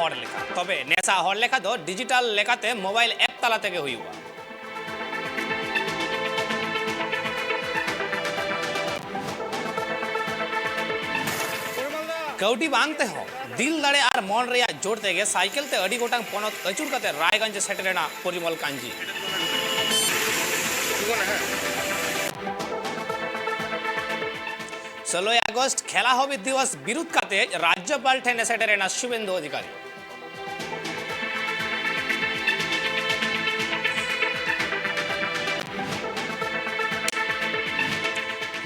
हर लेखा तबे नेसा हर लेखा दो डिजिटल लेखाते मोबाइल ऐप ताला तेगे हुआ कौटी बांगते हो दिल दाड़े और मन रे जोड़ तेगे साइकिल ते अड़ी गोटांग पनत अचुर कते रायगंज सेटरेना परिमल कांजी षोलोई আগস্ট खेला हबी दिवस विरुद्ध काते राज्यपाल ठेन सेटरेना शुभेंदु अधिकारी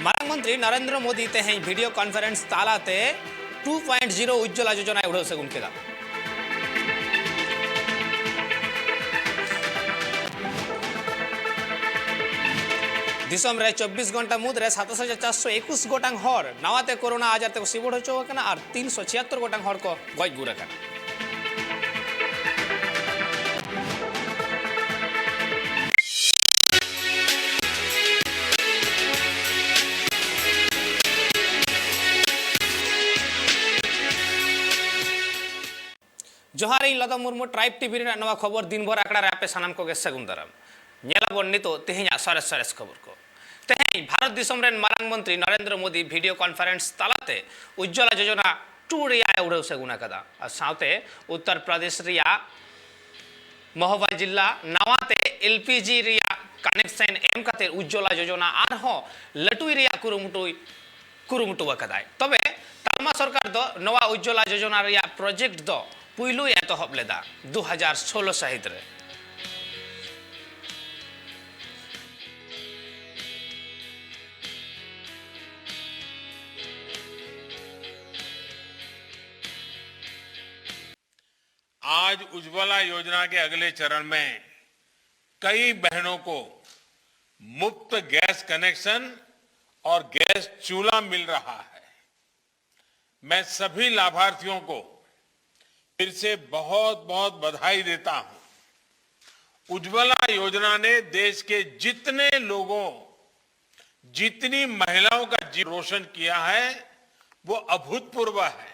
मारांग मंत्री नरेंद्र मोदी तेहें वीडियो कॉन्फ्रेंस तालाते 2.0 उज्ज्वला योजना उड़ो से गुनकेदा दिसम रे 24 घंटा मुद्रे 7421 गोटांग हर नवाते कोरोना आजार ते सिबड़ होचो कना और 376 गोटांग हर को गज गुरा कना जोहार लता मुर्मू ट्राइब टीवी नवा खबर दिन भर आकड़ा रे आपे सानाम को सगुन दाराम नेलाबन नितो तेहें सरस सरस खबर को तेहें भारत दिसम रेन मारांग मंत्री नरेंद्र मोदी वीडियो कॉन्फ्रेंस तालाते उज्ज्वला योजना 2 रिया उड़ो सगुना कदा और साथे उत्तर प्रदेश रिया महोबा जिला नवाते एलपीजी रिया कनेक्शन एम काते उज्ज्वला योजना आरहो लटुई रिया कुरुमुटु कदाय तबे तालमा सरकार दो नवा उज्ज्वला योजना रिया प्रोजेक्ट दो पुइलु एतहब लेदा 2016 साहित रे आज उज्ज्वला योजना के अगले चरण में कई बहनों को मुफ्त गैस कनेक्शन और गैस चूल्हा मिल रहा है। मैं सभी लाभार्थियों को फिर से बहुत बहुत बधाई देता हूं। उज्ज्वला योजना ने देश के जितने लोगों, जितनी महिलाओं का जीवन रोशन किया है वो अभूतपूर्व है।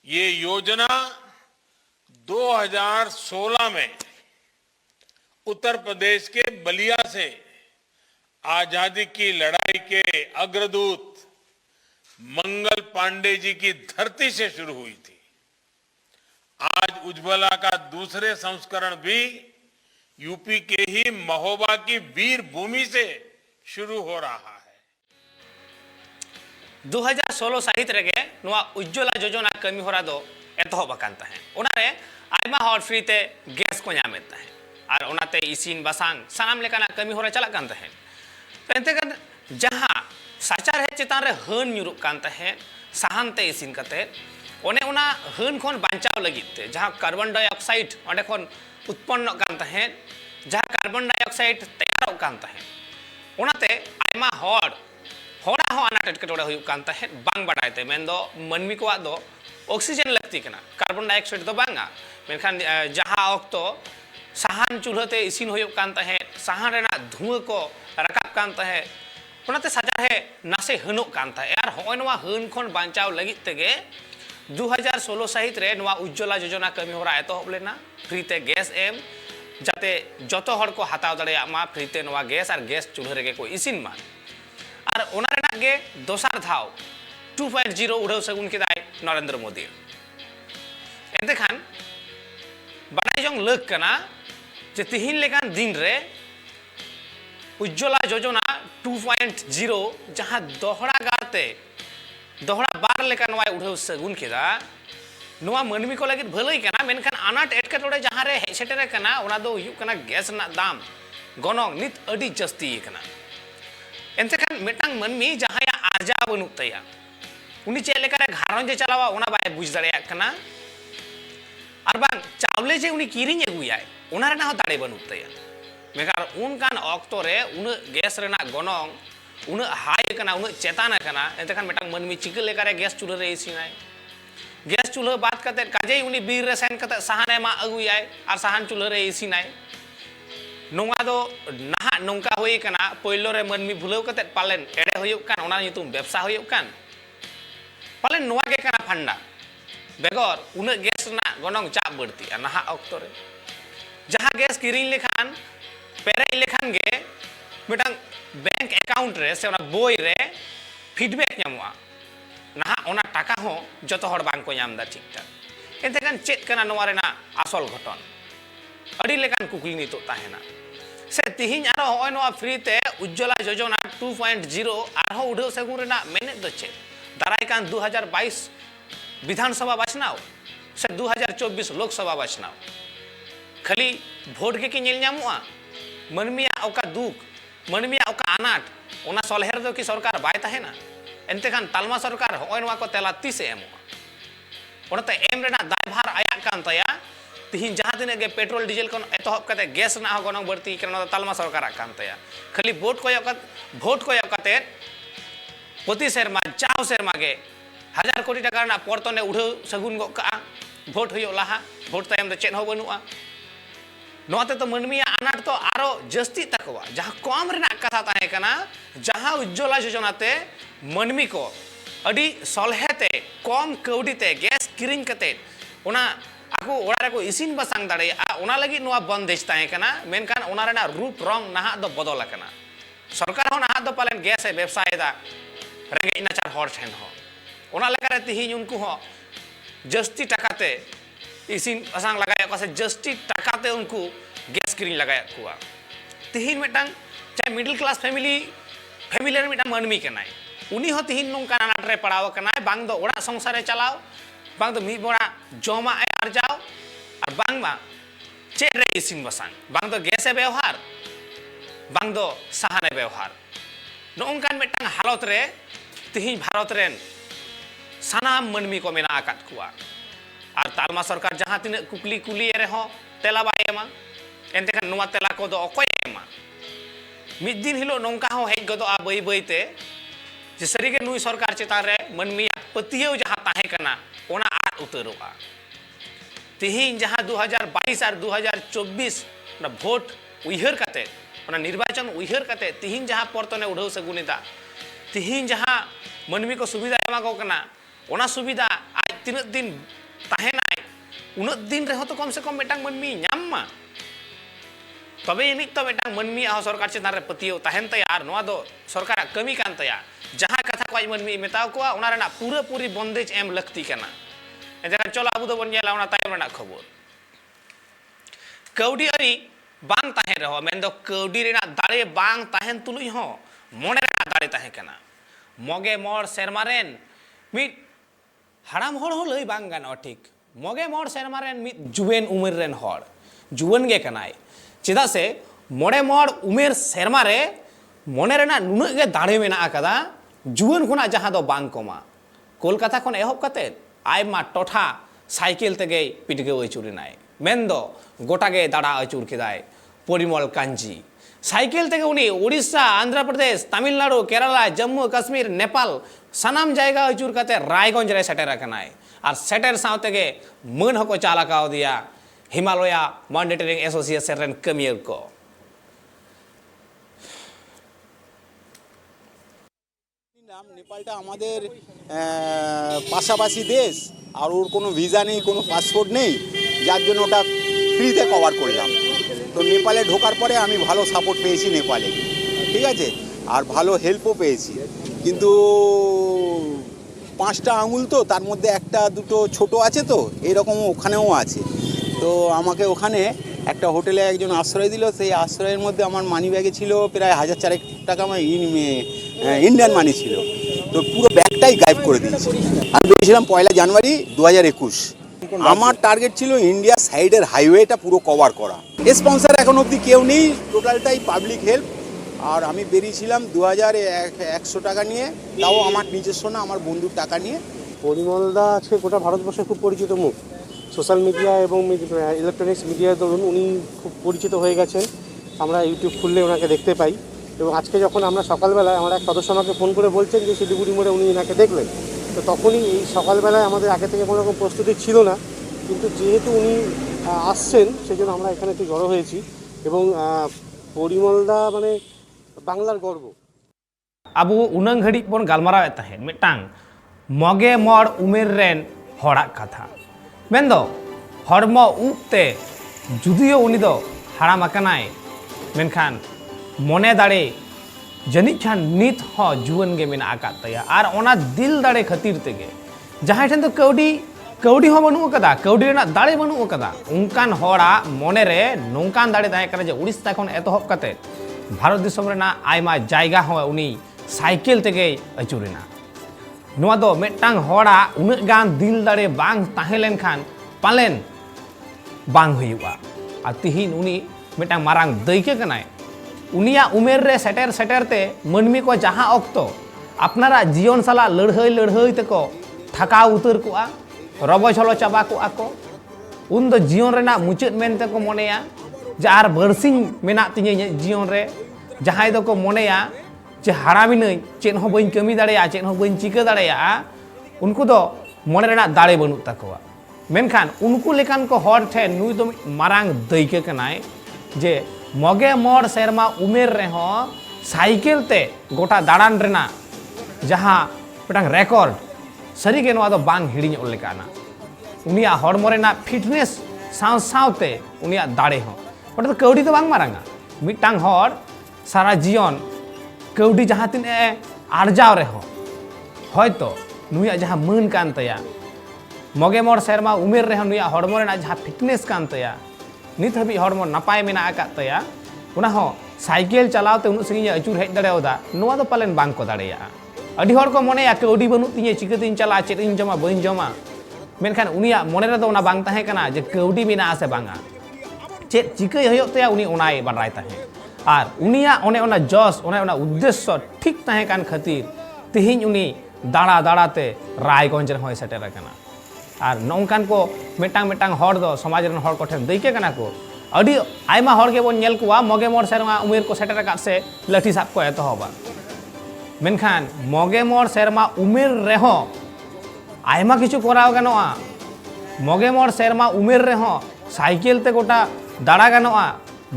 ये योजना 2016 में उत्तर प्रदेश के बलिया से आजादी की लड़ाई के अग्रदूत मंगल पांडे जी की धरती से शुरू हुई थी। आज उज्ज्वला का दूसरे संस्करण भी यूपी के ही महोबा की वीर भूमि से शुरू हो रहा है। 2016 साहित रेगे नुआ उज्ज्वला योजना कमी होरा दो एतहब अकांता है ओनारे आयमा हर फ्रीते गैस को ᱧᱟᱢᱮᱫ है और ओनाते इसिन बसांग सानाम लेकाना कमी होरा चला कांता है एंते कन जहां साचार है चितान रे हन ᱧᱩᱨᱩᱜ कांता है साहानते इसिन कते ओने ओना हन खन बांचाव लगिते जहां कार्बन डाइऑक्साइड ओंडे खन उत्पन्न कांता है जहां कार्बन डाइऑक्साइड तैयार कांता है ओनाते आयमा हर होड़ा हो अनाट एटकेटोड़े हुयुग कांता है बांग बाडायते मेनदो मनमी को दो ऑक्सीजन लगती कना कार्बन डाइऑक्साइड तो बांगा मेनखान जहां ऑक्तो साहान चूल्हाते इसिन हुयुग कांता है साहान रेना धुआं को रकाब कांता है ओनाते साजा है नासे हनो कांता है यार होय नवा हन खन बांचाव लगित तेगे 2016 साहित रे नवा उज्ज्वला योजना कमी होरा एतहब लेना फ्रीते गैस एम जाते जतो हर को हताव दड़ेया मा फ्रीते नवा गैस और गैस चूल्हा रेगे को इसिन मा और ओना रेना गे दोसार धाव 2.0 उड़ाव सगुन केदाय नरेंद्र मोदी एंते खान बाडाय जंग लग कना जे तिहिन लेकान दिन रे उज्ज्वला योजना 2.0 जहां दोहरा गारते दोहरा बार लेका नवा उड़ाव सगुन केदा नवा मनमी को लगित भलई कना मेनखान आनाट एटकेटोड़े जहां रे हेज सेटेरे कना ओना दो हुयुग कना गैस ना दाम गनोंग नित अडी जस्ती कना एंते खान मेटांग मनमी जहां या आर्जा बनुक तया उनी चेक लेकारे घारंजे चलावा ओना बाय बुझ दड़ेया कना और बांग चावले जे उनी किरिंग एगुयाय ओना रेना हो दाड़े बनुक तया मेकार उन कान ऑक्टो रे उन गैस रेना गनोंग उन हाई कना उन चेताना कना एंते खान मेटांग मनमी चिकल लेकारे गैस चूल्हा रे इसिनाय गैस चूल्हा बात कते काजे उनी बीर रे सेन कते साहान एमा अगुयाय और साहान चूल्हा रे इसिनाय नोंगा दो नाहा नोंका होई कना पहिलो रे मनमी भुलाव कते पालेन एडे होयुग कान ओना नितुम व्यवसा होयुग कान पालेन नोवा गे कना फंडा बेगर उन गैस ना गोनोंग चा बढ़ती नहा ऑक्टो रे जहां गैस किरिंग लेखान पेरेज लेखान गे मिटांग बैंक अकाउंट रे से ओना बोई रे फीडबैक ᱧᱟᱢᱚᱜᱼᱟ नहा ओना टाका हो जतो हर बांग को ᱧᱟᱢ दा ठीक ठाक एते कान चेक कना नोवा रेना आसल घटन अड़ी लेकान कुकली नितो ताहेना से तिहिन आरो होय नोवा फ्री ते उज्ज्वला योजना 2.0 आरो उडो सेगुन रेना मेने दो चे दाराय कान 2022 विधानसभा बाचनाव से 2024 लोकसभा बाचनाव खाली भोट के कि नेल ᱧᱟᱢᱚᱜᱼᱟ मनमिया ओका दुख मनमिया ओका अनाट ओना सलहेर दो कि सरकार बाय ताहेना एनते खान तालमा सरकार होय नोवा को तेला तीसे एमोआ ओनाते एम रेना दायभार आया कान तया तिहिन जहां तिने गे पेट्रोल डीजल कोन एतहब कते गैस ना हो गनों बढ़ती करना तालमा सरकार कान तया खाली भोट को यकते प्रति सेरमा चाव सेरमा गे 1000 कोटी टाका ना परतने उठो सगुन गो का भोट हुयो लाहा भोट तायम दे चेन हो बनुआ नोते तो मनमिया अनाट तो आरो जस्ती तकवा जहां कम रेना कथा ताहे कना जहां उज्ज्वला योजना ते मनमी को अडी सलहेते कम कौडीते गैस किरिंग कते ओना आकु ओड़ा रे को इसिन बसांग दाड़े ओना लगी नोआ बंदेज ताहे कना मेनकान ओना रेना रूप रंग नहा दो बदल कना सरकार हो नहा दो पालन गैस ए व्यवसाय दा रेंगे नाचार हर ठेन हो ओना लेकारे तिहिन उनको हो जस्ती टकाते इसिन बसांग लगाया को से जस्ती टकाते उनको गैस किरिंग लगाया कुआ तिहिन मिटांग चाहे मिडिल क्लास फैमिली रे मिटांग मनमी कनाय उनी हो तिहिन नोंका नाट रे पड़ाव कनाय बांग दो ओड़ा संसार रे चलाओ बांग दो मी बोड़ा जोमा ए आरजाओ और बांग मा चेक रे इसिन बसांग बांग दो गैस ए व्यवहार बांग दो सहाने व्यवहार नोंकान मिटांग हालत रे तिहिन भारत रेन सानाम मनमी को मेना आकात कुआ और तालमा सरकार जहां तिने कुकली कुली रे हो तेला बाय एमा एनते खान नोवा तेला को दो अकोय एमा मिद दिन हिलो नोंका हो हेज गदो आ बई बईते जे सरी के नुई सरकार चितान रे मनमिया पतियो जहां ताहे कना ओना आट उतरोआ तिहिन जहां 2022 और 2024 ना भोट उइहर कते ओना निर्वाचन उइहर कते तिहिन जहां परतने उढौ सगुनिता तिहिन जहां मनमी को सुविधा एमा को कना ओना सुविधा आज तीन दिन ताहेनाय उन दिन रे हो तो कम से कम मेटांग मनमी ᱧᱟᱢ तबे इनिक तो मेटांग मनमी आ सरकार चितान रे पतियो ताहेन तयार नोआ दो सरकार कमी कान तया जहां कथा को मनमी मेताव को ओना रेना पूरा पूरी बंदेज एम लक्ति कना एजरा चलो आबु दो बन जेला ओना तायम रेना खबर कौडी अरी बांग ताहे रहो मेन दो कौडी रेना दाड़े बांग ताहेन तुलुई हो मोने रेना दाड़े ताहे कना मोगे मोर सेरमारेन मिट हाड़ाम होड़ हो लई बांग गानो ठीक मोगे मोर सेरमारेन मिट जुवेन उमेर रेन होड़ जुवन गे कनाय चेदा से मोड़े मोड़ उमेर सेरमा रे मोने रेना नुन गे दाड़े मेना आकादा जुवन खुना जहां दो बांग कोमा कोलकाता खन एहब कते आयमा टोठा साइकिल तेगे पिटगे अचुरिनाय मेनदो गोटा गे दाड़ा अचुर केदाय परिमल कांजी साइकिल तेगे उनी उड़ीसा आंध्र प्रदेश तमिलनाडु केरला जम्मू कश्मीर नेपाल सनाम जायगा अचुर कते रायगंज रे सेटर कनाय और सेटर सावतेगे मन हको चालाकाव दिया हिमालया मॉनिटरिंग एसोसिएशन रेन कमियर को नेपालটা আমাদের পাশাপাশি দেশ আর ওর কোনো ভিসা নেই কোনো পাসপোর্ট নেই যার জন্য ওটা ফ্রিতে কভার করলাম তো নেপালে ঢোকার পরে আমি ভালো সাপোর্ট পেয়েছি নেপালে ঠিক আছে আর ভালো হেল্পও পেয়েছি কিন্তু 5টা আঙুল তো তার মধ্যে একটা দুটো ছোট আছে তো এরকম ওখানেও আছে তো আমাকে ওখানে একটা হোটেলে একজন আশ্রয় দিল সেই আশ্রয়ের মধ্যে আমার মানি ব্যাগে ছিল প্রায় 1000 টাকা আমার ইন্ডিয়ান মানি ছিল তো পুরো ব্যাগটাই গায়েব করে দিয়েছে আমি বেরিয়েছিলাম 1 জানুয়ারি 2021 আমার টার্গেট ছিল ইন্ডিয়া সাইডের হাইওয়েটা পুরো কভার করা স্পন্সর এখন অবধি কেউ নেই টোটালটাই পাবলিক হেল্প আর আমি বেরিয়েছিলাম 2100 টাকা নিয়ে তাও আমার নিজস্ব না আমার বন্ধুর টাকা নিয়ে পরিমলদা আজকে গোটা ভারতবর্ষে খুব পরিচিত মুখ সোশ্যাল মিডিয়া এবং ইলেকট্রনিক্স মিডিয়ার দরুন উনি খুব পরিচিত হয়ে গেছেন আমরা ইউটিউব খুললে ওনাকে দেখতে পাই এবং আজকে যখন আমরা সকালবেলায় আমার এক সদস্য আমাকে ফোন করে বলছেন যে শিলিগুড়ি মোড়ে উনি এনাকে দেখলেন তো তখনই এই সকালবেলায় আমাদের আগে থেকে কোনো রকম প্রস্তুতি ছিল না কিন্তু যেহেতু উনি আসছেন সেই জন্য আমরা এখানে একটু জড়ো হয়েছি এবং পরিমলদা মানে বাংলার গর্ব আবু উনাং ঘড়ি বন গালমারাव তাহেন মিটাং মগে মর উমের রেন হড়াক কথা मेन दो हड़मो उबते जुदियो उनी दो हाराम अकनाय मेनखान मने दाड़े जनिज खान नित हो जुवन गे मेना आकात तया आर ओना दिल दाड़े खातिर तेगे जहां ठेन तो कौड़ी हो बनू कदा कौड़ी रेना दाड़े बनू कदा उनकान होड़ा मने रे नोंकान दाड़े ताहे कना जे उड़ीसा खन एतहब कते भारत दिसम रेना आयमा जायगा हो उनी साइकेल तेगे अचुरेना नोआ दो मेटांग होड़ा उन्नत गान दिल दाड़े बांग ताहे लेनखान पालेन बांग हुआ आ तिहिन उनी मेटांग मारांग दैके कनाय उनिया उमेर रे सेटर सेटरते मनमी को जहाँ अक्तो अपनारा जीवन साला लड़हई लड़हई तेको थका उतर कोआ रबो छलो चाबा कोआ को उन दो जीवन रेना मुचाद मेनते को मोनेया जे आर बरसिंग मेना तिnye जीवन रे जहां दो को मोनेया जे हारामिनई चेन हो बइन कमी दाड़ेया चेन हो बइन चिका दाड़ेया उनको दो मोने रेना दाड़े बनु तकोआ मेनखान उनको लेकान को हर ठे नुई दो मारांग दैके कनाय जे मगे मोर सेरमा उमेर रे हो साइकेल ते गोटा दाड़ान रेना जहां पेटांग रेकॉर्ड सरी के नवा दो बांग हिड़िñ लेकाना उनिया हड़मो रेना फिटनेस साव सावते उनिया दाड़े हो ओटा तो कौड़ी तो बांग मारांगा मिटांग हर सारा जीवन कौड़ी जहां तिने आरजाव रे हो हयतो नुया जहां मान कान तया मगे मोर सेरमा उमेर रे हो नुया हड़मो रेना जहां फिटनेस कान तया नित हबी हड़मो नपाय मेना आकात तया उना हो साइकेल चलावते उनु संगी अचुर हेज दाड़ेओदा नोआ दो पालेन बांग को दाड़ेया अडी हड़ को मोनेया कौड़ी बनु तिnye चिकातिन चला चेदिन जमा बइन जमा मेनखान उनिया मोने रे दो उना बांग ताहे कना जे कौड़ी मेना आसे बांगा चेद चिकाय हयो तया उनी उनाय बाड़ाय ताहे आर उनिया ओने ओना जस ओने ओना उद्देश्य ठीक ताहे कान खातिर तिहिñ उनी दाड़ा दाड़ाते रायगंज रे होय सेटर कना आर नौकान को मेटांग मेटांग हड़ दो समाज रन हड़ को ठेन दैके कना को अडी आयमा हड़ के बोन नेल कोवा मगे मोर सेरमा उमेर को सेटर काट से लाठी साब को एतहबा मेनखान मगे मोर सेरमा उमेर रे हो आयमा किछु कराव गानोआ मगे मोर सेरमा उमेर रे हो साइकेल ते गोटा दाड़ा गानोआ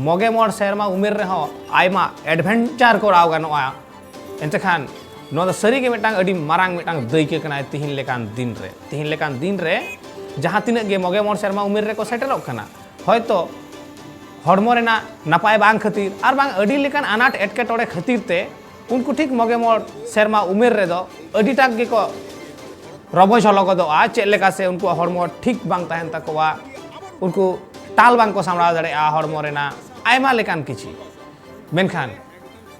मगे मोर सेरमा उमेर रे हो आयमा एडवेंचर कराव गानोआ एंतेखान नो द सरी के मेटांग अडी मारांग मेटांग दैके कना तिहिन लेकान दिन रे जहां तिने गे मगे मोर सेरमा उमेर रे को सेटरok कना हयतो हड़मो रेना नापाय बांग खातिर आर बांग अडी लेकान अनाट एटके टोड़े खातिर ते उनको ठीक मगे मोर सेरमा उमेर रे दो अडी टाक गे को रबो छलो को दो आ चेद लेका से उनको हड़मो ठीक बांग ताहेन तकोवा उनको ताल बांग को सामड़ा दाड़े आ हड़मो रेना आयमा लेकान किछि मेनखान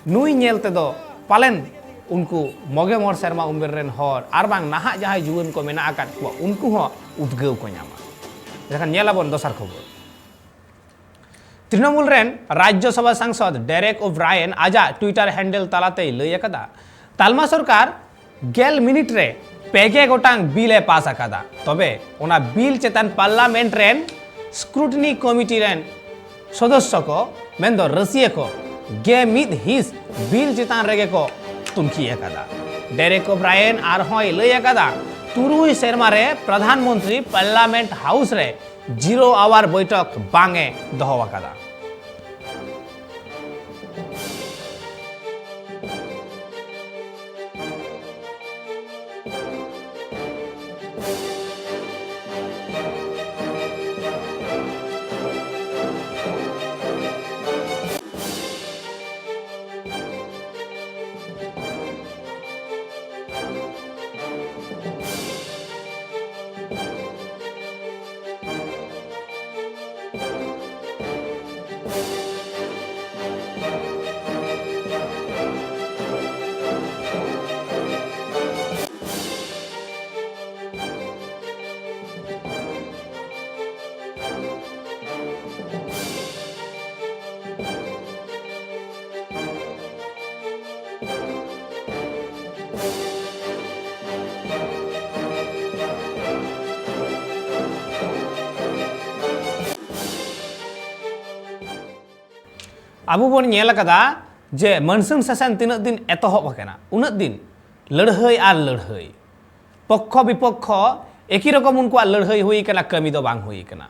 नुई नेलते दो पालेन उनको मगे मोर सेरमा उमेर रेन हर आर बांग नाहा जहां जुवन को मेना आकात को उनको हो उद्गव को नामा देखा नेलाबन दोसर खबर तृणमूल रेन राज्यसभा सांसद डेरेक ओब्रायन आजा ट्विटर हैंडल तालाते लय अकदा तालमा सरकार 10 मिनिट रे पेगे गोटांग बिल ए पास अकदा तबे ओना बिल चेतन पार्लियामेंट रेन स्क्रूटनी कमिटी रेन सदस्य को मेंदो रसिया को गे मिद हिस बिल चेतन रेगे को तुनखी अकदा डेरेक ओब्रायन आर होय लय अकदा तुरुई सेरमा रे प्रधानमंत्री पार्लियामेंट हाउस रे 0 आवर बैठक बांगे दहो अकदा आबो बन नेल कदा जे मनसून सेशन तीन दिन एतहब अकना उन दिन लड़हई आर लड़हई पक्ष विपक्ष एक ही रकम उनको लड़हई हुई कना कमी दो बांग हुई कना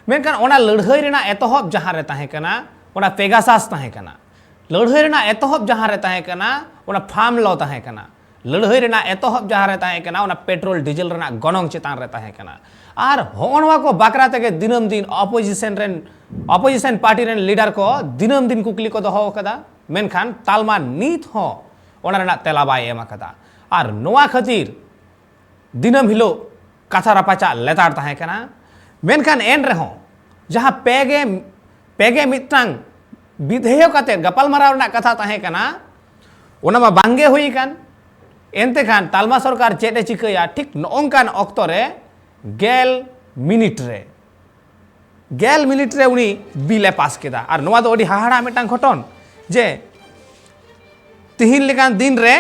मेनखान ओना लड़हई रेना एतहब जहां रे ताहे कना ओना पेगासास ताहे कना लड़हई रेना एतहब जहां रे ताहे कना ओना फार्म लॉ ताहे कना लड़हई रेना एतहब जहां रे ताहे कना ओना पेट्रोल डीजल रेना गनंग चेतान रे ताहे कना और होनवा को बाकरा तक दिनम दिन अपोजिशन पार्टी रेन लीडर को दिनम दिन कुकली को दोहो कदा मेनखान तालमा नीत हो ओना रेना तेला बाय एम कदा और नोआ खातिर दिनम हिलो कथा रपाचा लेतार ताहे कना मेनखान एन रहो जहां पेगे मिटांग विधेय कते गपाल माराव ना कथा ताहे कना ओना मा बांगे हुई कान एनते खान तालमा सरकार चेटे चिकया ठीक नोंकान ऑक्तो रे 11 मिनिट रे उनी बिले पास केदा और नोआ दो अडी हाहाड़ा मिटांग घटन जे तिहिन लेकान दिन रे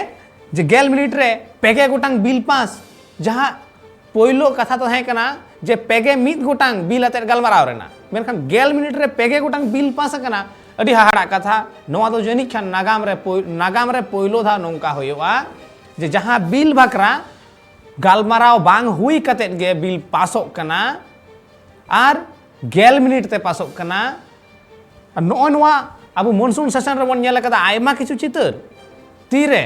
जे 11 मिनिट रे पेगे गोटांग बिल पास जहां पोइलो कथा तो है कना जे पेगे मित गोटांग बिल अते गलमाराव रेना मेनखान 11 मिनिट रे पेगे गोटांग बिल पास कना अडी हाहाड़ा कथा नोआ दो जनी खान नागाम रे पोइलो धा नोंका होयोआ जे जहां बिल बकरा गलमाराव बांग हुई कते गे बिल पासो कना और 11 मिनिट ते पासो कना नोआ अब मनसून सेशन रे बन नेल कदा आयमा किछु चितर तीरे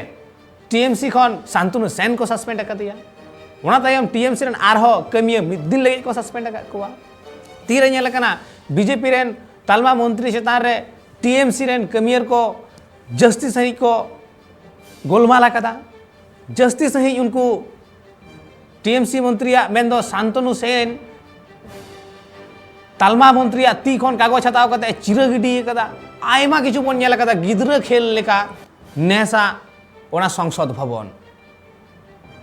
टीएमसी खन शांतनु सेन को सस्पेंड कदिया ओना तायम टीएमसी रन आरहो कमिया मिद दिन लगे को सस्पेंड कोआ तीरे नेल कना बीजेपी रेन तालमा मंत्री चेतान रे टीएमसी रेन कमियर को जस्ती सही को गोलमाला कदा जस्ती सही उनको टीएमसी मंत्रिया मेंदो शांतनु सेन तालमा मंत्रिया ती खन कागज हताव कते चिरा गिडी कदा आयमा किछु बन नेल कदा गिद्रा खेल लेका नेसा ओना संसद भवन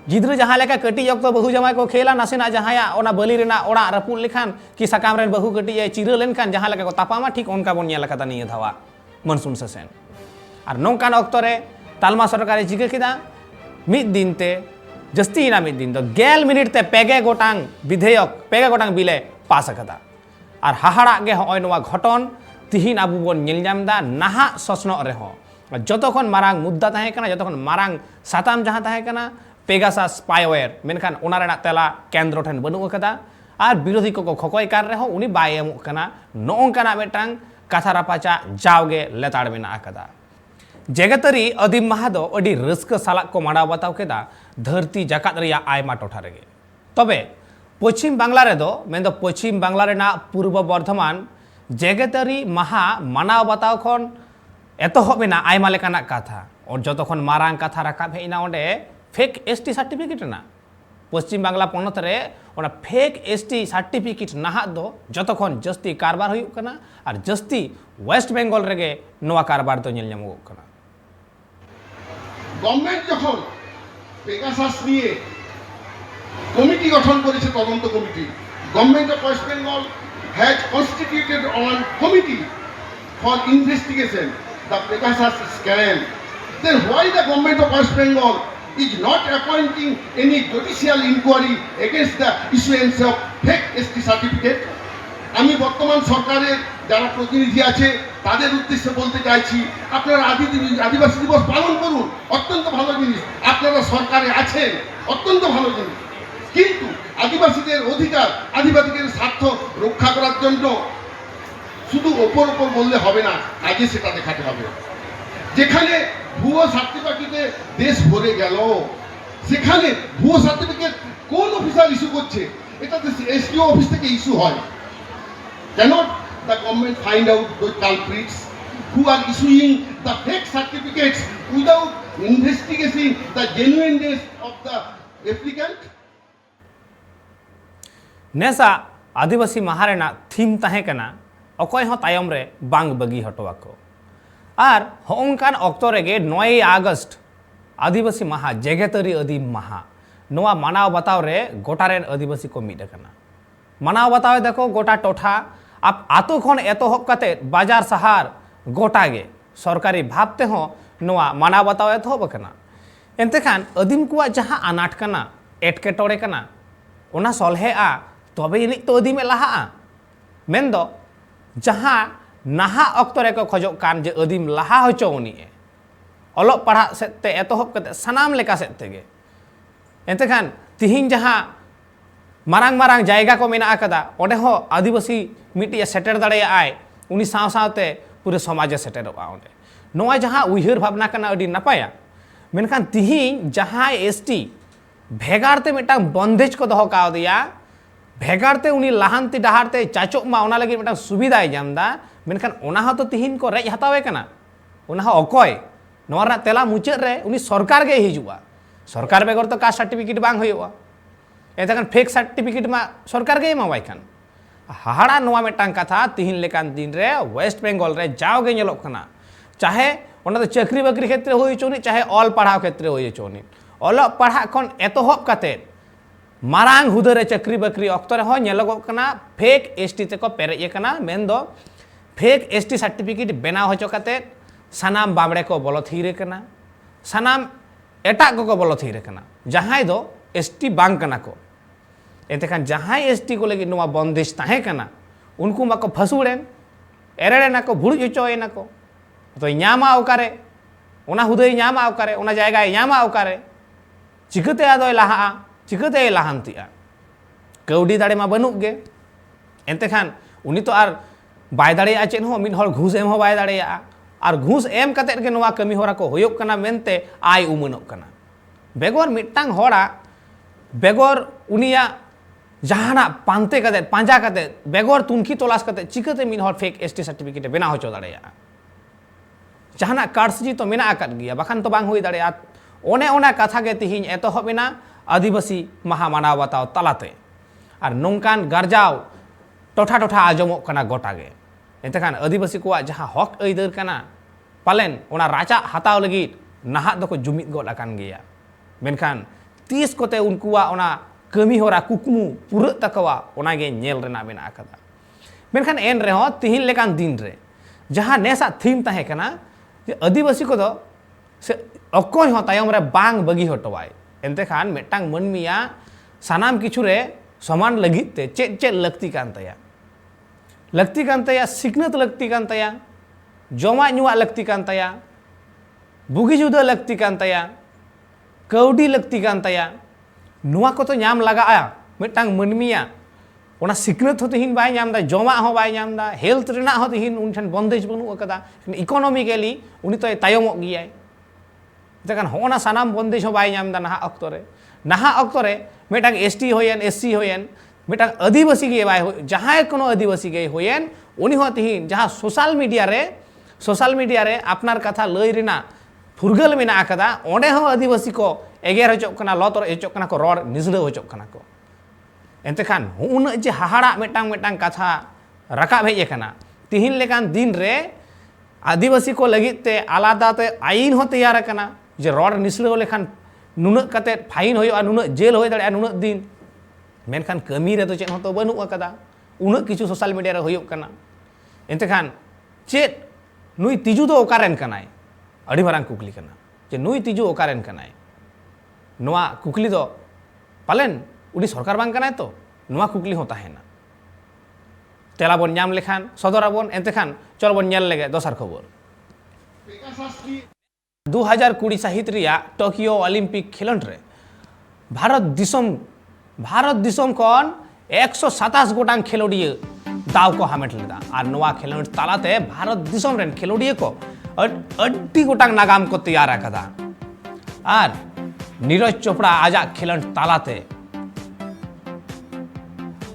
गिद्रा जहां लेका कटी अक्तो बहु जमाय को खेला नासेना जहाया ओना बलि रेना ओड़ा रपुल लेखान कि सकाम रेन बहु कटी ए चिरा लेनखान जहां लेका को तापामा ठीक उनका बन नेल कदा निया धावा मनसून सेन और नोंकान अक्तो रे तालमा सरकारे जिगे किदा मिद दिन ते जस्ती ना मिद दिन तो 11 मिनिट ते पेगे गोटांग विधेयक पेगे गोटांग बिले पास कदा और हाहाड़ा गे होय नोवा घटन तिहिन आबु बन नेलजामदा नाहा ससनो रे हो जतखन मारांग मुद्दा ताहे कना जतखन मारांग साताम जहां ताहे कना पेगासास स्पाईवेयर मेनखान ओना रेना तेला केंद्र ठन बनु कदा और विरोधी को खकोय कार रे हो उनी बाय एमु कना नोंकाना मेटांग कथा रापाचा जावगे लेताड़ मेना कदा जेगतरी अदीम महादो अडी रस्क सालाक को माड़ा बताव केदा धरती जाकात रिया आयमा टोठा रेगे तबे पश्चिम बांग्ला रेदो मेंदो पश्चिम बांग्ला रेना पूर्व बर्धमान जेगतरी महा मानाव बताव खन एतहबेना आयमा लेकाना कथा और जतखन मारांग कथा राकाब हेना ओंडे फेक एसटी सर्टिफिकेट ना पश्चिम बांग्ला पनत रे ओना फेक एसटी सर्टिफिकेट नाहा दो जतखन जस्ती कारबार हुयुक कना और जस्ती वेस्ट बेंगल रेगे नोआ कारबार तो नेल ᱧᱟᱢᱚᱜ कना गवर्नमेंट যখন পেগাসাস নিয়ে কমিটি গঠন করেছে তদন্ত committee government of West Bengal has constituted on committee for investigation the Pegasus scam then why the government of West Bengal is not appointing any judicial inquiry against the issuance of fake ST certificate আমি বর্তমান সরকারের যারা প্রতিনিধি আছে তাদের উদ্দেশ্যে বলতে চাইছি আপনারা আদিবাসী দিবস পালন করুন অত্যন্ত ভালো জিনিস আপনারা সরকারে আছেন অত্যন্ত ভালো জিনিস কিন্তু আদিবাসীদের অধিকার আদিবাসীদের স্বার্থ রক্ষা করার জন্য শুধু ওপর বললে হবে না কাজে সেটা দেখাতে হবে যেখানে ভুয়ো সার্টিফিকেটে দেশ ভরে গেল সেখানে ভুয়ো সার্টিফিকেট কোন অফিসার ইস্যু করছে এটা তো এসডিও অফিস থেকে ইস্যু হয় cannot the government find out the culprits who are issuing the fake certificates without investigating the genuineness of the applicant नेसा आदिवासी महारेना थीम ताहे कना अकय हो तायम रे बांग बगी हटवा को और होंकान अक्तो रेगे 9 अगस्त आदिवासी महा जेगेतरी अदीम महा नोआ मानाव बताव रे गोटारेन आदिवासी को मिड कना मानाव बताव देखो गोटा टोठा आप आतो खन एतोहब कते बाजार सहार गोटागे सरकारी भावते हो नोआ मानाव बताव एतोहब कना एनते खान अदीम कुआ जहां अनाट कना एटकेटोड़े कना ओना सलहे आ तबे इनिक तो अदीमे लाहा मेंदो जहां नाहा अक्तो रे को खजो कान जे अदीम लाहा होचो उनी अलोक पढ़ा सेते एतोहब कते सनाम लेका सेतेगे एनते खान तिहिन जहां मारांग मारांग जायगा को मेना कदा ओडे हो आदिवासी मिटिया सेटर दाड़े आय उनी साव सावते पूरे समाजे सेटरोआ ओडे नोआ जहां उहिर भावना कना अडी नपाया मेनखान तिहिन जहां एसटी भेगारते मिटांग बंदेज को दहो का दिया भेगारते उनी लाहानती डहारते चाचोक मा ओना लगी मिटांग सुविधाय जामदा मेनखान ओना ह तो तिहिन को रेज हतावे कना ओना ह अकय नोवा रना तेला मुचाद रे उनी सरकार गे हिजुआ सरकार बेगर तो कास्ट सर्टिफिकेट बांग होयोआ एतखान फेक सर्टिफिकेट मा सरकार गे एमावाय खान हाहाड़ा नोवा मिटांग कथा तिहिन लेकान दिन रे वेस्ट बेंगल रे जाओगे नेलोग कना चाहे ओना तो चाकरी बाकरी क्षेत्र होय चोनी चाहे ऑल पढ़ाव क्षेत्र होय चोनी ऑल पढ़ा खन एतोहब कते मारांग हुदरे चाकरी बाकरी अक्तो रे हो नेलोगोग कना फेक एसटी ते को पेरेज कना मेन दो फेक एसटी सर्टिफिकेट बनाव होचो कते सानाम बामड़े को बोलो थीरे कना सानाम एटा को बोलो थीरे कना जहां दो एसटी बांग कना को एतेखान जहां एसटी को लगी नोवा बंदेश ताहे कना उनको माको फसुड़ेन एरेड़े ना को भुड़ चोय ना को तो ᱧᱟᱢᱟ ओकारे ओना हुदय ᱧᱟᱢᱟ ओकारे ओना जायगा ᱧᱟᱢᱟ ओकारे चिकते आदोय लाहा चिकते लाहानतिया कौडी दाड़े मा बनुग गे एंतेखान उनी तो आर बाय दाड़ेया चेन हो मिन हर घूस एम हो बाय दाड़ेया आर घूस एम कते गे नोवा कमी होरा को होयोग कना मेनते आय उमनोग कना बेगोर मिटांग होड़ा बेगोर उनिया जहाना पांते कते पांजा कते बेगोर तुनखी तलाश कते चिकते मिन हर फेक एसटी सर्टिफिकेट बेना होचो दाड़ेया जहाना कार्डसजी तो मेना आकाद गया बाखान तो बांग हुई दाड़ेया ओने ओना कथा गे तिहिन एतोहबेना आदिवासी महा मानाव बाताव तालाते और नोंकान गारजाव टोठा टोठा आजमोग कना गोटागे एतेखान आदिवासी को जहां हक आइदार कना पालेन ओना राजा हताव लगी नाहा दो को जुमिद गोद आकान गया मेनखान तीस कोते उनकुआ ओना कमी होरा कुकमु पुरा तकवा ओना गे नेल रेना मेना आकादा मेनखान एन रे हो तिहिन लेकान दिन रे जहां नेसा थीम ताहे कना जे आदिवासी को से अकोय हो तायम रे बांग बगी हटवाय एंतेखान मेटांग मनमिया सानाम किछु रे समान लगित ते चेक चेक लगती कान तया सिकनत लगती कान तया जमा नुआ लगती कान तया बुगी जुदा लगती कान तया कौडी लगती कान तया नुआ को तो ᱧᱟᱢ लगाया मेटांग मनमिया ओना सिकनत हो तिहिन बाय ᱧᱟᱢदा जमा हो बाय ᱧᱟᱢदा हेल्थ रेना हो तिहिन उन ठन बंदेज बनु अकदा इकोनॉमिकली उनी तो तायमोग गियाय एतेखान होना सानाम बंदेज हो बाय ᱧामदा नाहा अक्तो रे मेटांग एसटी होयन एससी होयन मेटांग आदिवासी गे बाय जहां कोनो आदिवासी गे होयन उनी हो तिहिन जहां सोशल मीडिया रे अपनार कथा लय रेना फुरगल मेना अकदा ओंडे हो आदिवासी को एगेर होचोक कना लतर होचोक कना को रोड निजड़ा होचोक कना को एंतेखान उन जे हाहाड़ा मेटांग मेटांग कथा रकाब हेज कना तिहिन लेकान दिन रे आदिवासी को लगित ते आलादा ते आईन हो तैयार कना जे रोड निसड़ाव लेखान नुना कते फाइन होयो नुना जेल होय दाड़े नुना दिन मेनखान कमी रे तो चेन हो तो बनु अकदा उना किछु सोशल मीडिया रे होयो कना एंतेखान चेत नुई तिजु दो ओकारेन कनाय अड़ी मारांग कुकली कना जे नुई तिजु ओकारेन कनाय नोआ कुकली दो पालेन उडी सरकार बांग कनाय तो नोआ कुकली हो ताहेना तेला बन ᱧᱟᱢ लेखान सदराबन एंतेखान चल बन नेल लेगे दोसर खबर 2020 साहित रिया टोकियो ओलंपिक खेलोंड रे भारत दिसम कौन 127 गोटांग खेलोडिया दाव को हामेट लेदा और नोआ खेलोंड तालाते भारत दिसम रेन खेलोडिया को अड्डी गोटांग नागाम को तैयार आकदा और नीरज चोपड़ा आजा खेलोंड तालाते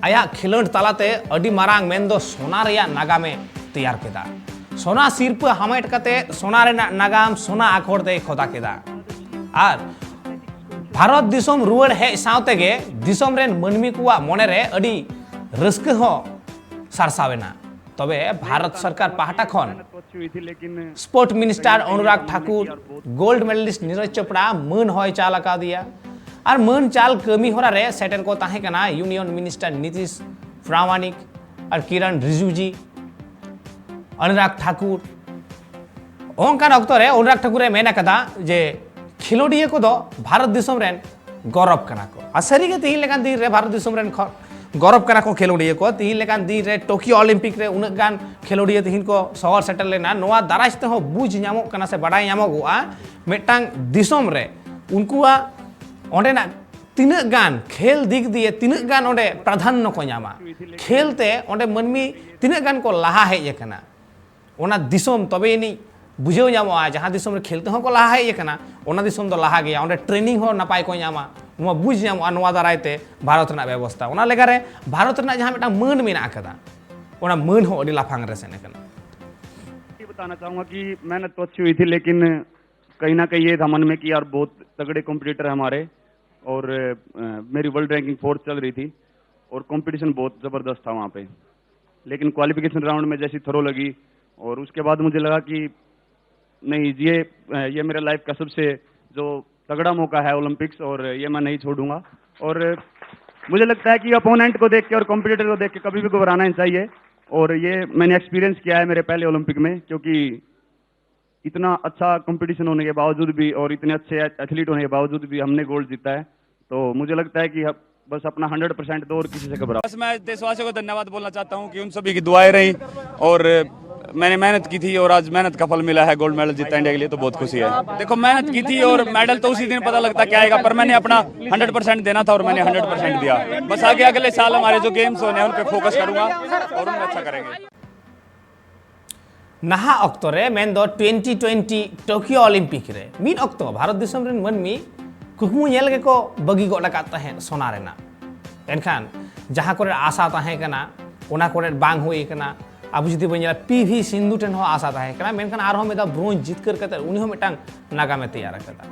आया खेलोंड तालाते अड्डी मारांग मेंदो सोना रेया नागामे तैयार केदा सोना सिरप हामेट कते सोना रेना नागाम सोना आखोड़ दे खोदा केदा और भारत दिसम रुवाड़ हेज सावते गे दिसम रेन मनमी कुआ मोने रे अडी रस्क हो सारसावेना तबे भारत सरकार पाहटा खन sport minister Anurag Thakur gold medallist Neeraj Chopra मन होय चाल आका दिया और मन चाल कमी होरा रे सेटर को ताहे कना यूनियन मिनिस्टर नीतीश प्रामाणिक और किरण रिजिजू अनुराग ठाकुर ओंकान अक्तो रे अनुराग ठाकुर रे मेना कदा जे खिलोडिया को दो भारत दिसम रेन गौरव कना को आ सरी के तिहिन लेकान दिन रे भारत दिसम रेन गौरव कना को खिलोडिया को तिहिन लेकान दिन रे टोकियो ओलंपिक रे उनक गान खिलोडिया तिहिन को शहर सेटल लेना नोआ दाराज ते हो बुझ ᱧᱟᱢᱚᱜ कना से बडाय ᱧᱟᱢᱚᱜᱚᱜᱼᱟ मेटांग दिसम रे उनकुआ ओंडेना तिनक गान खेल दिग दिए तिनक गान ओंडे प्राधान्य को ᱧᱟᱢᱟ खेलते ओंडे मनमी तिनक गान को लाहा हेज कना ओना दिसम तबे नि बुझाव नामोगा जहाँ दिसम रे खेलते हो को लहा हेज कना ओना दिसम दो लहा गया ओंडे ट्रेनिंग हो नपाय को नामा नुआ बुझ नामोगा नुआ दारायते भारत रना व्यवस्था ओना लेगारे भारत रना जहाँ मिटा मान मेना कदा ओना मान हो अडी लाफांग रे सेने कना। ये बताना चाहूँगा कि मेहनत तो अच्छी हुई थी, लेकिन कहीं ना कहीं ये था मन में कि यार बहुत तगड़े कॉम्पिटिटर है हमारे, और मेरी वर्ल्ड रैंकिंग 4th चल रही थी और कंपटीशन बहुत ज़बरदस्त था वहाँ पे। लेकिन क्वालिफिकेशन राउंड में जैसी थ्रो लगी और उसके बाद मुझे लगा कि नहीं, ये मेरे लाइफ का सबसे जो तगड़ा मौका है ओलंपिक्स, और ये मैं नहीं छोड़ूंगा। और मुझे लगता है कि अपोनेंट को देख के और कॉम्पिटिटर को देख के कभी भी घबराना नहीं चाहिए, और ये मैंने एक्सपीरियंस किया है मेरे पहले ओलंपिक में, क्योंकि इतना अच्छा कंपटीशन होने के बावजूद भी और इतने अच्छे एथलीट होने के बावजूद भी हमने गोल्ड जीता है। तो मुझे लगता है कि बस अपना 100% दो और किसी से घबराओ। बस मैं देशवासियों को धन्यवाद बोलना चाहता हूं कि उन सभी की दुआएं रही और मैंने मेहनत की थी और आज मेहनत का फल मिला है, गोल्ड मेडल जीता इंडिया के लिए, तो बहुत खुशी है। देखो मेहनत की थी और मेडल तो उसी दिन पता लगता क्या आएगा, पर मैंने अपना 100% देना था और मैंने 100% दिया। बस आगे अगले साल हमारे जो गेम्स होने हैं उन पर फोकस करूंगा और उनमें अच्छा करेंगे। नहा अक्तो रे मेन दो 2020 टोक्यो ओलंपिक रे मिद अक्तो भारत दिसम रेन मनमी कुकमु नेल के को बगी गो लकात है सोना रेना एनखान जहां करे आशा ताहे कना ओना करे बांग हुई कना अब जुदी बन पीवी सिंधु ठेन हो आशा ताहे कना मेनखान आरो मेदा ब्रोंज जितकर कते उनी हो मिटांग नागा में तैयार कदा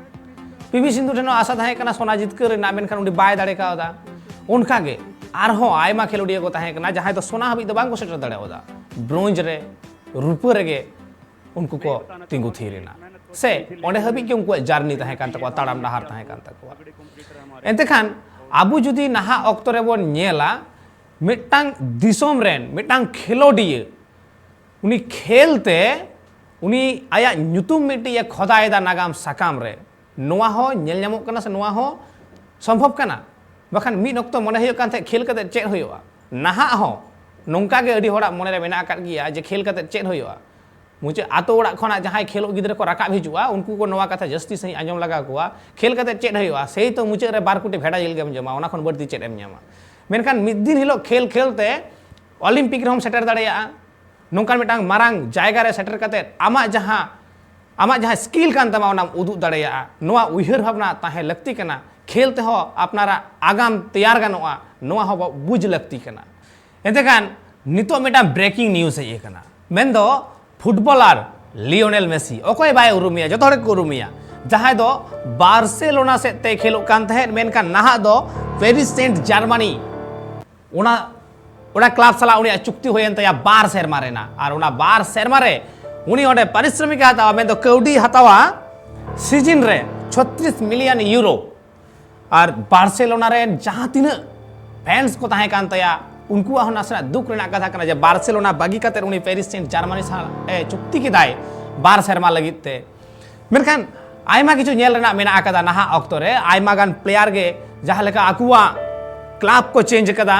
पीवी सिंधु ठेन आशा ताहे कना सोना जितकर ना मेनखान उडी बाय दाड़े कादा उनका गे आरो आयमा खेलोडिया को ताहे कना जहां तो सोना हबी दो बांग को सेटर दाड़े ओदा ब्रोंज रे रूप रेगे उनको को तिंगु थीरेना से ओंडे हबी के उनको जार्नी ताहे कान तको ताड़ाम डाहार ताहे कान तको एंते खान आबू जुदी नहा अक्तो रे बोन नेला मिटांग दिसोम रेन मिटांग खेलोडिये उनी खेलते उनी आया न्युतुम मिटिया खोदायदा नागाम साकाम रे नोआ हो नेल न्यामो कना से नोआ हो संभव कना बखान मिद अक्तो मने हुयो कान थे खेल कते चेक हुयोआ नहा हो नौका के अड़ी होड़ा मने रे मेना आकात गिया जे खेल कते चेक हुयोआ मुझे आतो ओड़ा खना जहां खेलो गिद्रे को राका हिजुआ उनको को नवा कथा जस्ती सही आंजम लगा कुआ खेल कते चेक हुयोआ सेही तो मुझे रे बार कुटी भेड़ा जिल गेम जमा ओना खन बड़ती चेक एम न्यामा मेनखान मिद दिन हिलो खेल खेलते ओलंपिक रे हम सेटर दाड़ेया नौका मिटांग मारांग जायगा रे सेटर कते आमा जहां स्किल कान तमा ओना उदु दाड़ेया नोआ उइहर भावना ताहे लगती कना खेलते हो अपनारा आगाम तैयार गानोआ नोआ हो बुझ लगती कना एतेखान नितो मिटा ब्रेकिंग न्यूज़ है कना मेंदो फुटबॉलर लियोनेल मेसी ओकोय बाय उरुमिया जो थोड़े को उरुमिया जहां दो बार्सिलोना से ते खेलो कान तहे मेनका नहा दो पेरिस सेंट जर्मनी ओना क्लाब सला उनी चुक्ति होयन तया बार सेरमा रेना और ओना बार सेरमा रे उनी ओडे पारिश्रमिक हतावा मेंदो कौडी हतावा सीजन रे 36 मिलियन यूरो और बार्सिलोना रे जहां तीन फैंस को ताहे कान तया उनको हो नासना दुख रेना कथा कना जे बार्सिलोना बागी कते उनी पेरिस सेंट जर्मनी सा चुक्ति किदाय बार सेरमा लगिते मेनखान आयमा किछु नेल रेना मेना आकादा नहा अक्तो रे आयमा गान प्लेयर गे जहां लेका आकुआ क्लब को चेंज कदा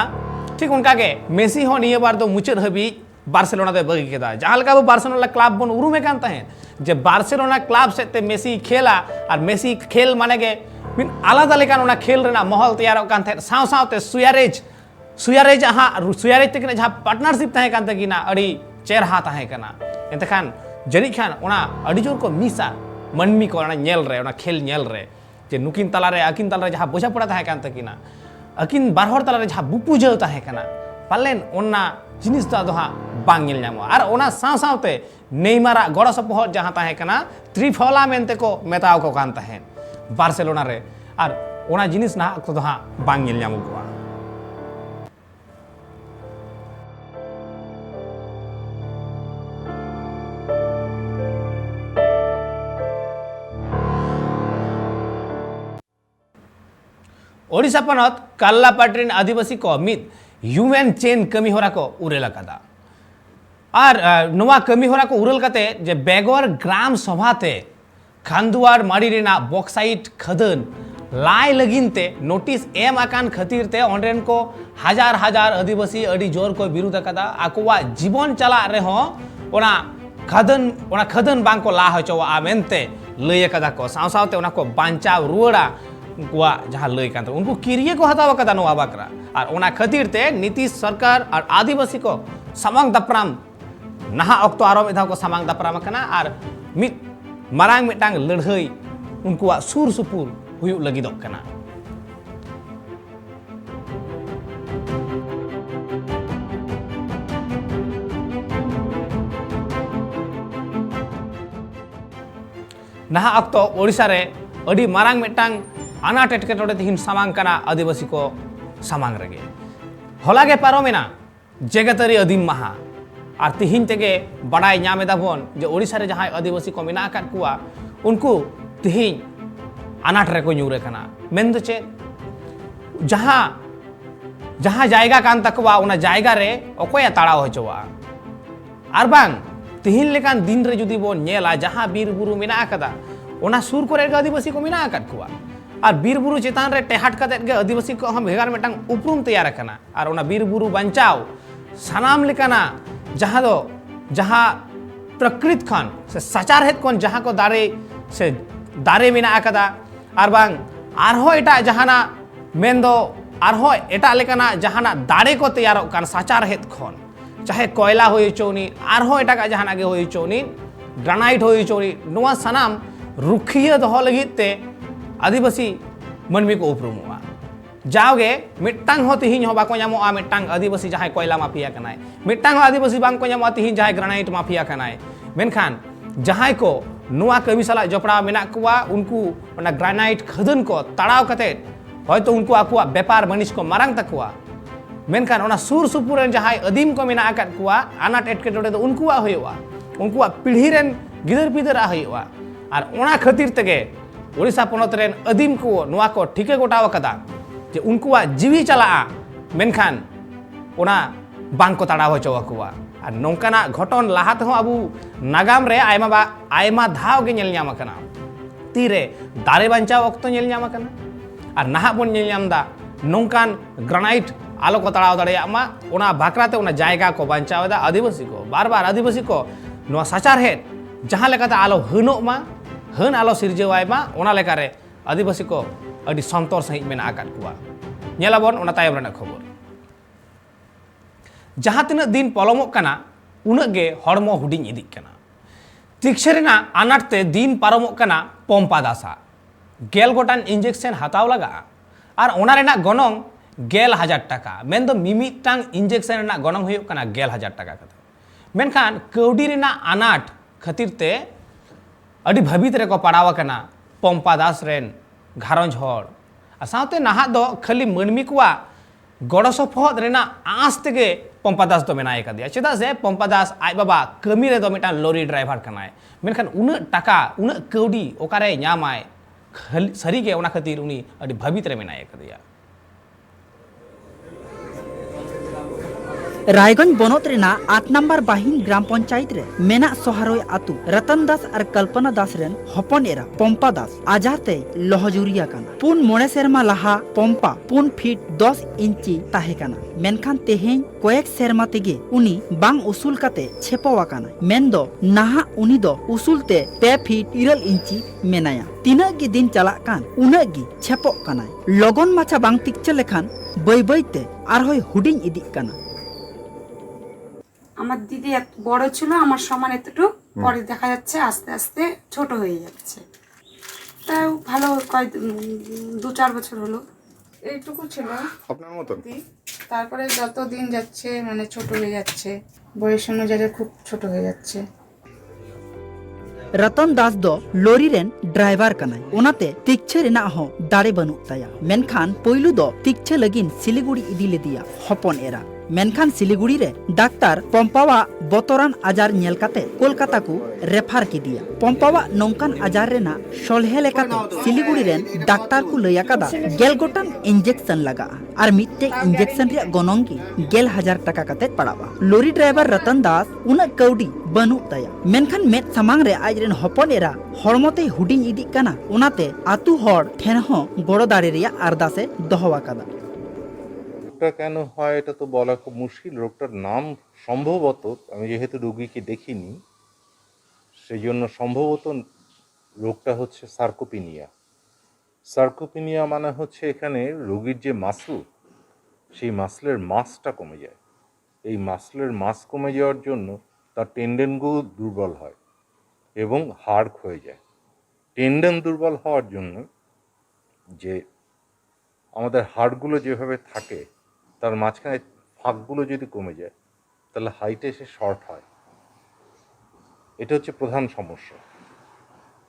ठीक उनका गे मेसी हो निये बार दो मुचर हबी बार्सिलोना दे बगी केदा जहां लेका बार्सिलोना क्लब बन उरुमे कान ताहे जे बार्सिलोना क्लब से ते मेसी खेला और मेसी खेल माने गे मिन आलादा लेकान ओना खेल रेना माहौल तैयार कान थे साव सावते सुयारेज तकिन जहां पार्टनरशिप ताहे कान तकिना अड़ी चेरहा ताहे कना एंतखान जरी खान ओना अड़ी जोर को मिसा मनमी को ओना नेल रे ओना खेल नेल रे जे नुकिन तला रे अकिन तला रे जहां बोझा पड़ा ताहे कान तकिना अकिन बारहर तला रे जहां बुपुजो ताहे कना पालेन ओना जिनिस दा हां बांग नेल न्यामो और ओना साव सावते नेइमारा गड़ सपोहट जहां ताहे कना त्रिफला मेनते को मेताव को कान ताहे बार्सिलोना रे और ओना जिनिस ना को हां बांग नेल न्यामो को ओडिशा पनत काल्लापाट्रिन आदिवासी को मिद ह्यूमन चेन कमी होरा को उरेला कदा और नवा कमी होरा को उरल कते जे बेगोर ग्राम सभाते खानदुआर माड़ी रेना बॉक्साइट खदन लाय लगिनते नोटिस एम आकान खतीरते ओंडेन को हजार हजार आदिवासी अड़ी जोर को विरुद्ध कदा आकोवा जीवन चला रे हो ओना खदन बांग को ला हचो आमेनते लय कदा को साव सावते ओना को बांचाव रुवड़ा उनकुआ जहां लय कान उनको किरिये को हतावा कदा नोआ बाकरा और ओना खतीर ते नीतीश सरकार और आदिवासी को समंग दपराम naha okto aro mid dhau ko samang dapram kana ar mid marang mitang ladhai unkuak sur supur huyuk lagidok kana. naha okto Odisha re adi marang mitang anak etketore tihin samang kana adibasi ko samang rege. Hola ge paromena jegatari adim maha ar tihin tege badai nyam edabon je Odisha re jahay adibasi ko mena akat kuwa unku tihin anak re ko nyure kana mendo che jaha jayga kan takwa una jayga re okoya taraw hochowa ar bang tihin lekan din re judi bon nyela jaha bir buru mena akada ona sur kore ge adibasi ko mena akat kuwa আর বীরবুরু চেতান রে টেহাট কাতে গে আদিবাসী কো হাম ভেগার মেটাং উপরুম তৈয়ার কানা আর ওনা বীরবুরু বাঞ্চাও সানাম লেকানা যাহা প্রকৃত খন সে সাচার হেত কোন যাহা কো দারে মিনা আকাদা আর বাং আরহো এটা জাহানা মেন্দো আরহো এটা লেকানা জাহানা দারে কো তৈয়ার কান সাচার হেত খন চাহে কয়লা হই চৌনি আরহো এটা কা জাহানা গে হই চৌনি গ্রানাইট হই চৌনি নোয়া সানাম রুখিয়া দহ লাগিতে आदिवासी मनमी को उपरुमोआ जाओगे मिट्टांग हो तिहिन हो बाको ᱧᱟᱢᱚᱜᱼᱟ मिट्टांग आदिवासी जहां कोयला माफिया कनाय मिट्टांग हो आदिवासी बांग को ᱧᱟᱢᱚᱜᱼᱟ तिहिन जहां ग्रेनाइट माफिया कनाय मेनखान जहां को नुआ कमी साला जपड़ा मेना कुआ उनको ओना ग्रेनाइट खदन को तड़ाव कते होयतो उनको आकुआ व्यापार वाणिज्य को मारांग तकुआ मेनखान ओना सुर सुपुर जहां अदीम को मेना आकात कुआ आनाट एटकेटोडे दो उनको होयवा उनको पीढ़ी रेन गिदर पिदर होयवा और ओना खातिर तगे ओडिशा पनत रेन अदीम को नुआ को ठीके गोटाव कदा जे उनकुआ जीवी चला मेनखान ओना बांग को तड़ाव होचवा कुआ और नौकाना घटन लाहात हो अबू नागाम रे आयमा धाव के नेल ᱧᱟᱢ कना तीरे दारे बांचाव वक्त नेल ᱧᱟᱢ कना और नाहा बन नेल ᱧᱟᱢ दा नौकान ग्रेनाइट आलो को तड़ाव दड़े मा ओना भाकराते ओना जायगा को बांचाव दा आदिवासी को बार बार आदिवासी को नुआ साचार हेत जहां लेकाते आलो हनो मा हन आलो सिरजेवाय मा ओना लेकारे आदिवासी को अडी संतोर सहित मेना आकात कुआ नेलाबन ओना तायम रना खबर जहां तिना दिन पलमोक कना उनग गे हड़मो हुडिंग इदिक कना तिक्सेरेना आनाटते दिन पारमोक कना पंपा दासा गेल गोटान इंजेक्शन हताव लगा और ओना रेना गनंग 10,000 टाका मेन दो मिमिटांग इंजेक्शन रेना गनंग हुयुक कना 10,000 टाका कते मेनखान कौडी रेना आनाट खातिरते अड़ी भाबित रे को पड़ाव कना पंपा दास रेन घारंज हर साथे नाहा दो खाली मनमी कुआ गड़ो सफहद रेना आस तेगे पंपा दास दो मेनाय कदिया चेदा से पंपा दास आज बाबा कमी रे दो मिटा लॉरी ड्राइवर कनाय मेनखान उन टाका उन कौडी ओकारे ᱧᱟᱢᱟय सरी के ओना खातिर उनी अड़ी भाबित रे मेनाय कदिया रायगंज बनत रेना 8 नंबर बाहिन ग्राम पंचायत रे मेना सोहारोय आतु रतन दास और कल्पना दास रेन हपन एरा पंपा दास आजाते लहजुरिया काना पुन मोणे सेरमा लाहा पंपा पुन फीट 10 इंची ताहे काना मेनखान तेहें कोयेक सेरमा तेगे उनी बांग उसूल काते छेपवा काना मेनदो नाहा उनी दो उसूलते 2 फीट 9 इंची मेनाया तीना गी दिन चला कान उना गी छेपो काना लगन माछा बांग टिकचे लेखान बई बईते आरहोय हुडिंग इदिक काना আমার দিদি এত বড় ছিল আমার সমান এতটুক পরে দেখা যাচ্ছে আস্তে আস্তে ছোট হয়ে যাচ্ছে তাও ভালো কয় 2-4 বছর হলো এইটুকু ছিল আপনার মতন তারপরে যত দিন যাচ্ছে মানে ছোট হয়ে যাচ্ছে বয়স অনুযায়ী খুব ছোট হয়ে যাচ্ছে रतन दास दो लोरी रेन ड्राइवर कनाय ओनाते तिक्छे रेना हो दाड़े बनु ताया मेनखान पोइलु दो तिक्छे लगिन सिलीगुड़ी इदी ले दिया हपन एरा मेनखान सिलीगुड़ी रे डाक्टर पंपावा बोतरान आजार नेल काते कोलकाता को रेफर की दिया पंपावा नौकान आजार रेना सोलहे लेकाते सिलीगुड़ी रेन डाक्टर को लया कादा 11 गोटान इंजेक्शन लगा और मिट्टे इंजेक्शन रे गनंगी 11,000 टाका काते पड़ावा लोरी ड्राइवर रतन दास उना कौडी बनु ताया मेनखान मेट समांग रे आज रेन हपन एरा हरमते हुडिंग इदी काना ओनाते आतु हर ठेन हो गड़ो दाड़े रिया अरदासे दहवा कादा রোগটা কেন হয় এটা তো বলা খুব মুশকিল রোগটার নাম সম্ভবত আমি যেহেতু রোগীকে দেখিনি সেই জন্য সম্ভবত রোগটা হচ্ছে সার্কোপিনিয়া মানে হচ্ছে এখানে রোগীর যে মাসল সেই মাসলের মাসটা কমে যায় এই মাসলের মাস কমে যাওয়ার জন্য তার টেন্ডনগুলো দুর্বল হয় এবং হাড় ক্ষয়ে যায়। টেন্ডন দুর্বল হওয়ার জন্য যে আমাদের হাড়গুলো যেভাবে থাকে তার মাঝখানে ফাঁকগুলো যদি কমে যায় তাহলে হাইটে এসে শর্ট হয়। এটা হচ্ছে প্রধান সমস্যা।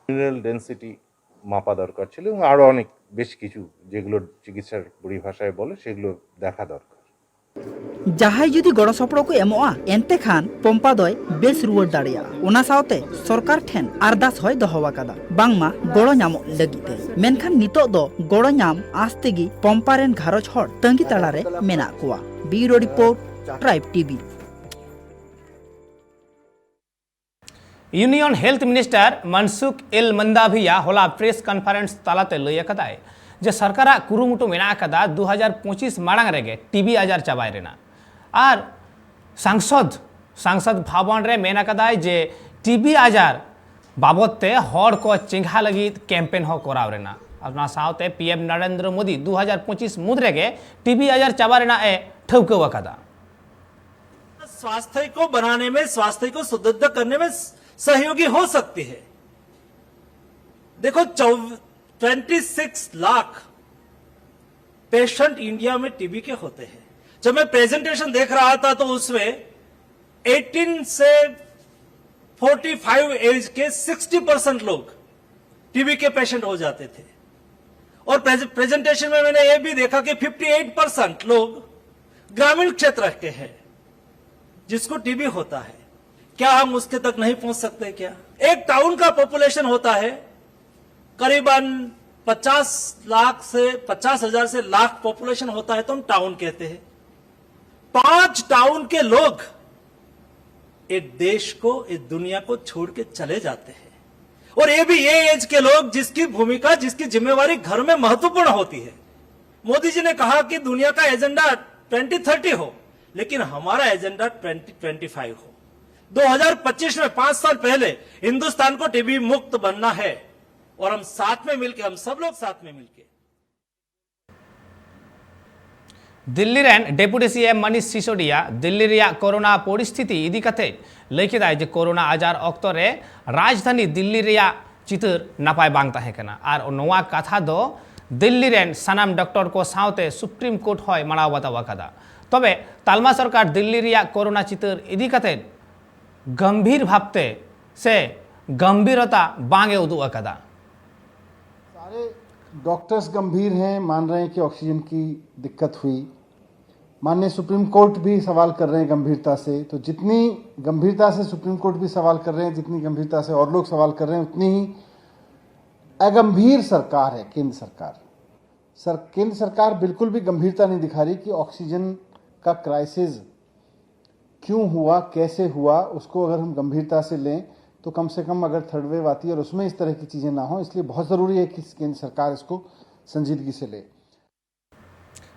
মিনারেল ডেন্সিটি মাপা দরকার ছিল এবং আরও অনেক বেশ কিছু যেগুলো চিকিৎসার পরিভাষায় বলে সেগুলো দেখা দরকার। जहाई जुदी गड़ सपड़ को एमोआ एनते खान पंपा दय बेस रुआर दाड़िया ओना सावते सरकार ठेन आरदास होय दहवा कादा बांगमा गड़ नामो लगिते मेनखान नितो दो गड़ नाम आस्तेगी पंपा रेन घारज हर तंगी तालारे मेना कुआ। Bureau report tribe TV. Union health minister Mansukh L Mandaviya होला प्रेस कॉन्फ्रेंस तालाते लय कदाय जे सरकार कुरुमुटु मेना कदा 2025 मांग रेगे टीबी आजार चाबाय रेना और सांसद भवन रे मेना कदाय जे टीबी आजार बाबते हर को चिंघा लगी कैंपेन हो कराव रेना और ना सावते पीएम नरेंद्र मोदी 2025 मुद रेगे टीबी आजार चाबा रेना ए ठौकवा कदा। स्वास्थ्य को बनाने में, स्वास्थ्य को सुदृढ़ करने में सहयोगी हो सकती है। देखो 26 लाख पेशेंट इंडिया में टीबी के होते हैं। जब मैं प्रेजेंटेशन देख रहा था तो उसमें 18 से 45 एज के 60% लोग टीबी के पेशेंट हो जाते थे और प्रेजेंटेशन में मैंने यह भी देखा कि 58% लोग ग्रामीण क्षेत्र के हैं जिसको टीबी होता है। क्या हम उसके तक नहीं पहुंच सकते? क्या एक टाउन का पॉपुलेशन होता है करीबन 50,000 से लाख पॉपुलेशन होता है तो हम टाउन कहते हैं। 5 टाउन के लोग एक देश को, एक दुनिया को छोड़ के चले जाते हैं और ये भी ये एज के लोग जिसकी भूमिका, जिसकी जिम्मेवारी घर में महत्वपूर्ण होती है। मोदी जी ने कहा कि दुनिया का एजेंडा 2030 हो, लेकिन हमारा एजेंडा 2025 हो। 2025 में 5 साल पहले हिंदुस्तान को टीबी मुक्त बनना है और हम साथ में मिलकर, हम सब लोग साथ में मिलकर। दिल्ली रेन डेपुटी सीएम मनीष सिसोदिया दिल्ली रिया कोरोना परिस्थिति इदी कते लैकिदाय जे कोरोना आजार ऑक्तो रे राजधानी दिल्ली रिया चित्र नापाय बांग ताहे कना आर नोवा कथा दो दिल्ली रेन सनाम डॉक्टर को सावते सुप्रीम कोर्ट होय मानाव बतावा कदा। तबे तालमा सरकार दिल्ली रिया कोरोना चित्र इदी कते गंभीर भावते से गंभीरता बांगे उदु अकदा। सारे डॉक्टर्स गंभीर हैं, मान रहे हैं कि ऑक्सीजन की दिक्कत हुई। माननीय सुप्रीम कोर्ट भी सवाल कर रहे हैं गंभीरता से। तो जितनी गंभीरता से सुप्रीम कोर्ट भी सवाल कर रहे हैं, जितनी गंभीरता से और लोग सवाल कर रहे हैं, उतनी ही अगंभीर सरकार है केंद्र सरकार। केंद्र सरकार बिल्कुल भी गंभीरता नहीं दिखा रही कि ऑक्सीजन का क्राइसिस क्यों हुआ, कैसे हुआ, उसको अगर हम गंभीरता से लें तो कम से कम अगर थर्ड वेव आती है और उसमें इस तरह की चीज़ें ना हो, इसलिए बहुत ज़रूरी है कि केंद्र सरकार इसको संजीदगी से ले।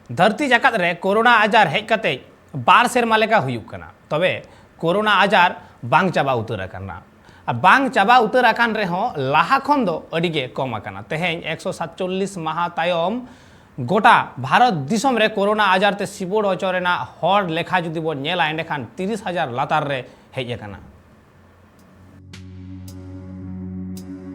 धरती जाकत रे कोरोना आजार हेज कते बार सेरमा लेका हुयुक कना तबे कोरोना आजार बांग चाबा उतर आकना और बांग चाबा उतर आकान रे हो लाहा खन दो अडिगे कम आकना। तेहें 147 माह तायम गोटा भारत दिसम रे कोरोना आजार ते सिबोड़ अचरेना हर लेखा जुदी बो नेला एंडेखान 30,000 लातार रे हेज आकना।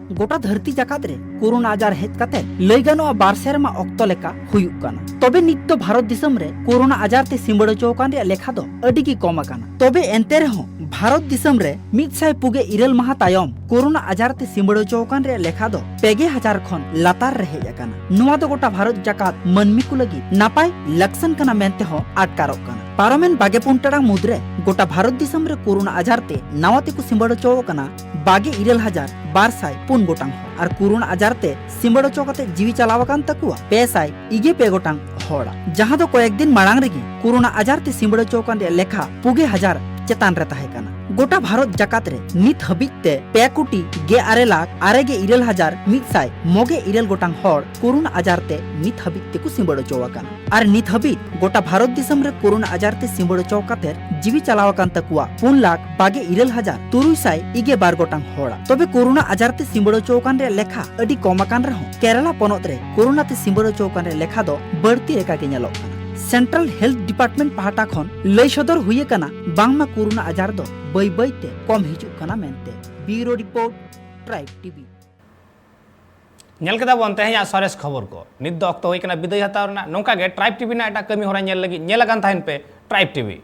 गोटा धरती जाकात रे कोरोना आजार हेज कते लय गानोआ बार सेरमा ऑक्तो लेका हुयुक काना। तबे नित तो भारत दिसम रे कोरोना आजार ते सिंबड़ चौकान रे लेखा दो अडिगी कम आकाना। तबे एंते रे हो भारत दिसम रे 124 माह तायम कोरोना आजार ते सिंबड़ चौकान रे लेखा दो 5000 खन लातार रे हेज आकाना। नुआ दो गोटा भारत जाकात मनमी को लगी नापाय लक्षण कना मेनते हो आटकारोक काना। पारमेन 22 टाड़ा मुद्रे गोटा भारत दिसम रे कोरोना आजार ते नावाते को सिंबड़ चौकाना 22,204 गोटांग और कोरोना आजार ते सिंबड़ चौकाते जीवी चलावकान तकुआ 525 गोटांग होड़ा। जहां दो कयेक दिन मांग रेगी कोरोना आजार ते सिंबड़ चौकान रे लेखा 20,000 चेतान रे ताहे काना। गोटा भारत जाकात रे नित हबिते 2,18,1,100 गोटांग हर कोरोना आजार ते नित हबिते को सिंबड़ चौकान और नित हबित गोटा भारत दिसम रे कोरोना आजार ते सिंबड़ चौकाते जीवी चलावकान तकुआ 3,22,322 गोटांग होड़ा। तबे कोरोना आजार ते सिंबड़ चौकान रे लेखा अडी कम आकान रहो केरला पनत रे कोरोना ते सिंबड़ चौकान रे लेखा दो बढ़ती रेका के नेलोक काना। सेंट्रल हेल्थ डिपार्टमेंट पहाटा खन लय सदर हुए कना बांगमा कोरोना आजार दो बै बैते कम हिजुग कना मेनते। Bureau report tribe TV. नेल कदा बोन तेहें सरेस खबर को निद दो अक्तो होई कना विदाय हताव ना नोंका गे ट्राइब टीवी ना एटा कमी होरा नेल लगी नेल अकान थाइन पे ट्राइब टीवी।